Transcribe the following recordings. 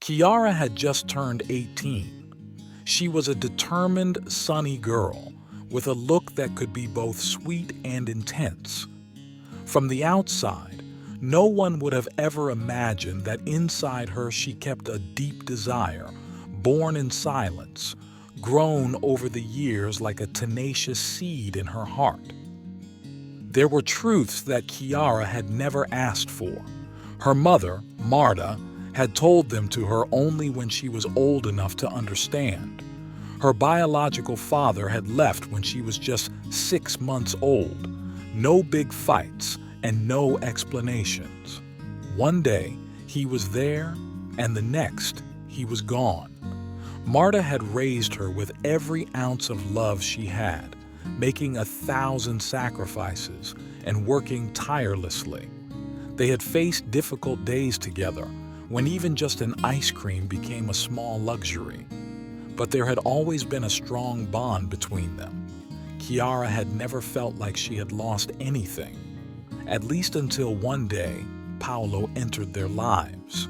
Kiara had just turned 18. She was a determined, sunny girl with a look that could be both sweet and intense. From the outside, no one would have ever imagined that inside her she kept a deep desire, born in silence, grown over the years like a tenacious seed in her heart. There were truths that Kiara had never asked for. Her mother, Marta, had told them to her only when she was old enough to understand. Her biological father had left when she was just 6 months old. No big fights and no explanations. One day, he was there, and the next, he was gone. Marta had raised her with every ounce of love she had, making 1,000 sacrifices and working tirelessly. They had faced difficult days together, when even just an ice cream became a small luxury. But there had always been a strong bond between them. Kiara had never felt like she had lost anything, at least until one day Paolo entered their lives.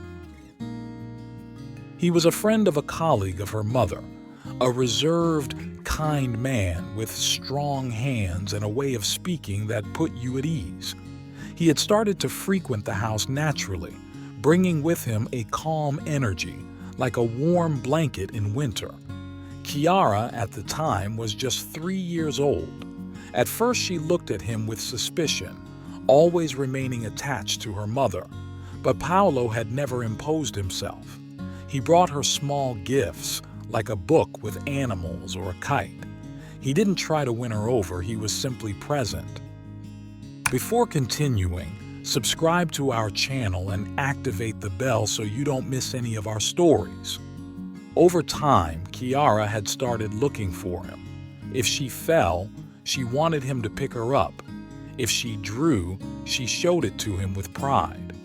He was a friend of a colleague of her mother, a reserved, kind man with strong hands and a way of speaking that put you at ease. He had started to frequent the house naturally, bringing with him a calm energy, like a warm blanket in winter. Kiara, at the time, was just 3 years old. At first she looked at him with suspicion, always remaining attached to her mother. But Paolo had never imposed himself. He brought her small gifts, like a book with animals or a kite. He didn't try to win her over, he was simply present. Before continuing, subscribe to our channel and activate the bell so you don't miss any of our stories. Over time, Kiara had started looking for him. If she fell, she wanted him to pick her up. If she drew, she showed it to him with pride.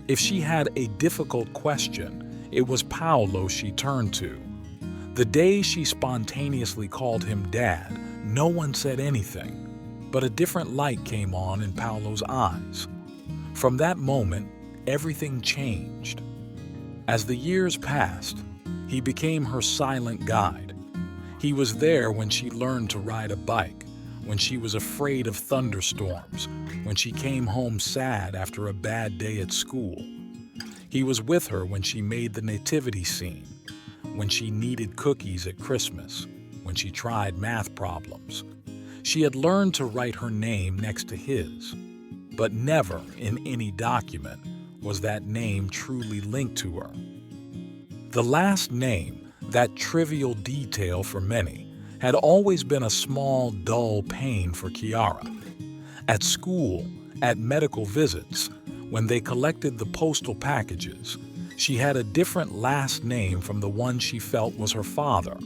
If she had a difficult question, it was Paolo she turned to. The day she spontaneously called him Dad, no one said anything, but a different light came on in Paolo's eyes. From that moment, everything changed. As the years passed, he became her silent guide. He was there when she learned to ride a bike, when she was afraid of thunderstorms, when she came home sad after a bad day at school. He was with her when she made the nativity scene, when she needed cookies at Christmas, when she tried math problems. She had learned to write her name next to his, but never in any document was that name truly linked to her. The last name, that trivial detail for many, had always been a small, dull pain for Kiara. At school, at medical visits, when they collected the postal packages, she had a different last name from the one she felt was her father.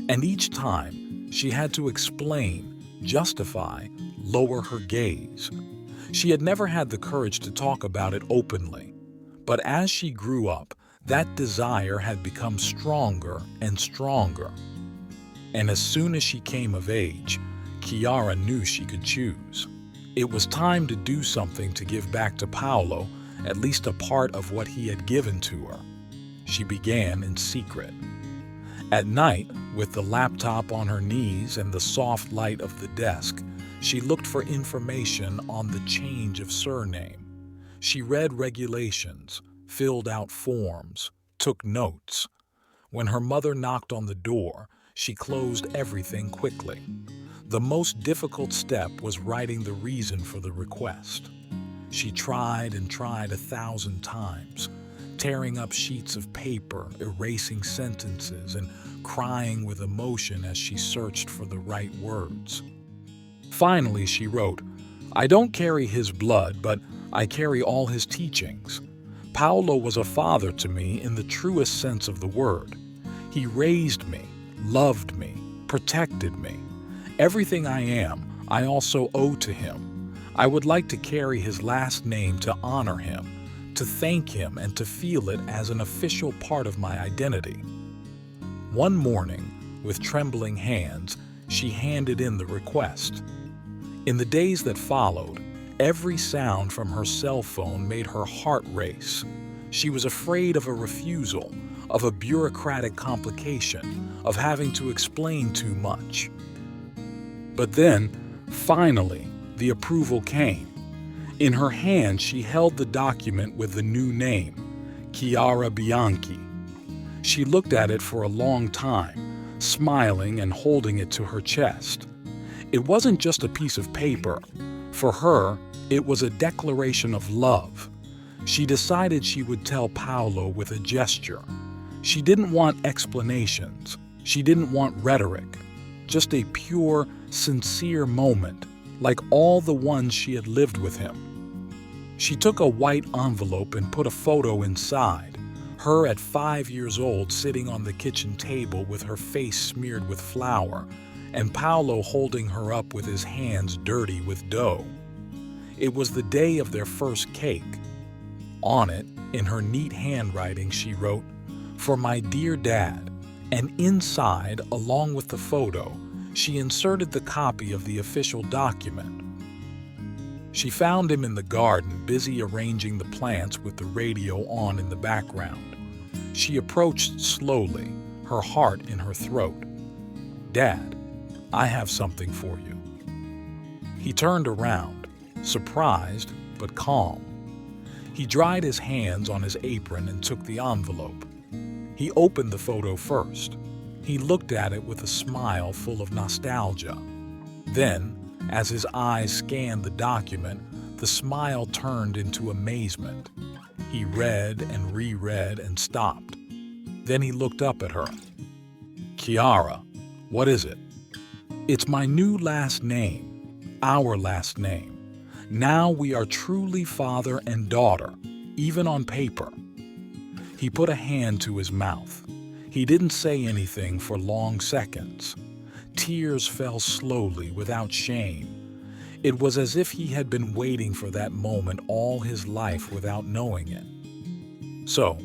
And each time, she had to explain, justify, lower her gaze. She had never had the courage to talk about it openly. But as she grew up, that desire had become stronger and stronger. And as soon as she came of age, Kiara knew she could choose. It was time to do something to give back to Paolo, at least a part of what he had given to her. She began in secret. At night, with the laptop on her knees and the soft light of the desk, she looked for information on the change of surname. She read regulations, filled out forms, took notes. When her mother knocked on the door, she closed everything quickly. The most difficult step was writing the reason for the request. She tried and tried 1,000 times, tearing up sheets of paper, erasing sentences, and crying with emotion as she searched for the right words. Finally, she wrote, "I don't carry his blood, but I carry all his teachings. Paolo was a father to me in the truest sense of the word. He raised me, loved me, protected me. Everything I am, I also owe to him. I would like to carry his last name to honor him, to thank him, and to feel it as an official part of my identity." One morning, with trembling hands, she handed in the request. In the days that followed, every sound from her cell phone made her heart race. She was afraid of a refusal, of a bureaucratic complication, of having to explain too much. But then, finally, the approval came. In her hand, she held the document with the new name, Chiara Bianchi. She looked at it for a long time, smiling and holding it to her chest. It wasn't just a piece of paper. For her, it was a declaration of love. She decided she would tell Paolo with a gesture. She didn't want explanations. She didn't want rhetoric. Just a pure, sincere moment, like all the ones she had lived with him. She took a white envelope and put a photo inside, her at 5 years old sitting on the kitchen table with her face smeared with flour, and Paolo holding her up with his hands dirty with dough. It was the day of their first cake. On it, in her neat handwriting, she wrote, "For my dear dad," and inside, along with the photo, she inserted the copy of the official document. She found him in the garden, busy arranging the plants with the radio on in the background. She approached slowly, her heart in her throat. "Dad, I have something for you." He turned around, surprised but calm. He dried his hands on his apron and took the envelope. He opened the photo first. He looked at it with a smile full of nostalgia. Then, as his eyes scanned the document, the smile turned into amazement. He read and reread and stopped. Then he looked up at her. "Chiara, what is it?" "It's my new last name, our last name. Now we are truly father and daughter, even on paper." He put a hand to his mouth. He didn't say anything for long seconds. Tears fell slowly, without shame. It was as if he had been waiting for that moment all his life without knowing it. "So,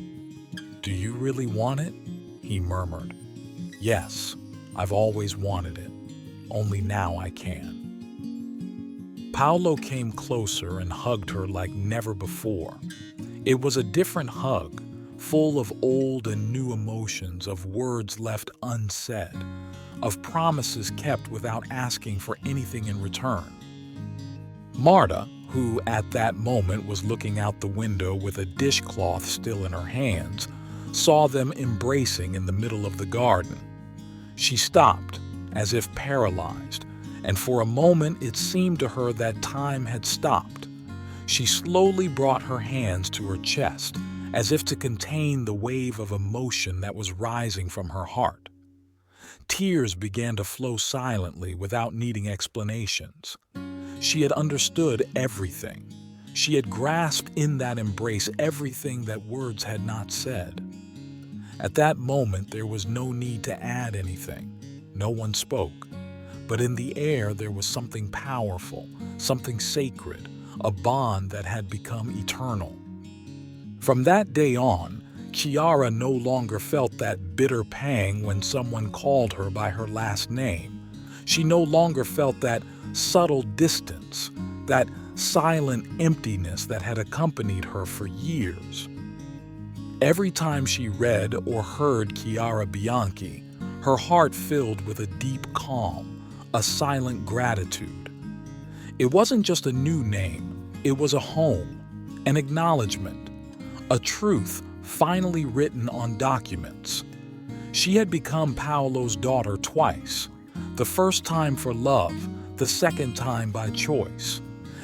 do you really want it?" he murmured. "Yes, I've always wanted it. Only now I can." Paolo came closer and hugged her like never before. It was a different hug, full of old and new emotions, of words left unsaid, of promises kept without asking for anything in return. Marta, who at that moment was looking out the window with a dishcloth still in her hands, saw them embracing in the middle of the garden. She stopped, as if paralyzed, and for a moment it seemed to her that time had stopped. She slowly brought her hands to her chest, as if to contain the wave of emotion that was rising from her heart. Tears began to flow silently without needing explanations. She had understood everything. She had grasped in that embrace everything that words had not said. At that moment, there was no need to add anything. No one spoke. But in the air, there was something powerful, something sacred, a bond that had become eternal. From that day on, Chiara no longer felt that bitter pang when someone called her by her last name. She no longer felt that subtle distance, that silent emptiness that had accompanied her for years. Every time she read or heard Chiara Bianchi, her heart filled with a deep calm, a silent gratitude. It wasn't just a new name, it was a home, an acknowledgement, a truth finally written on documents. She had become Paolo's daughter twice, the first time for love, the second time by choice.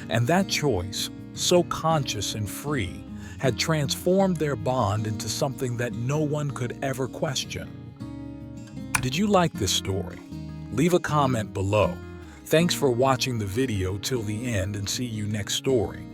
And that choice, so conscious and free, had transformed their bond into something that no one could ever question. Did you like this story? Leave a comment below. Thanks for watching the video till the end, and see you next story.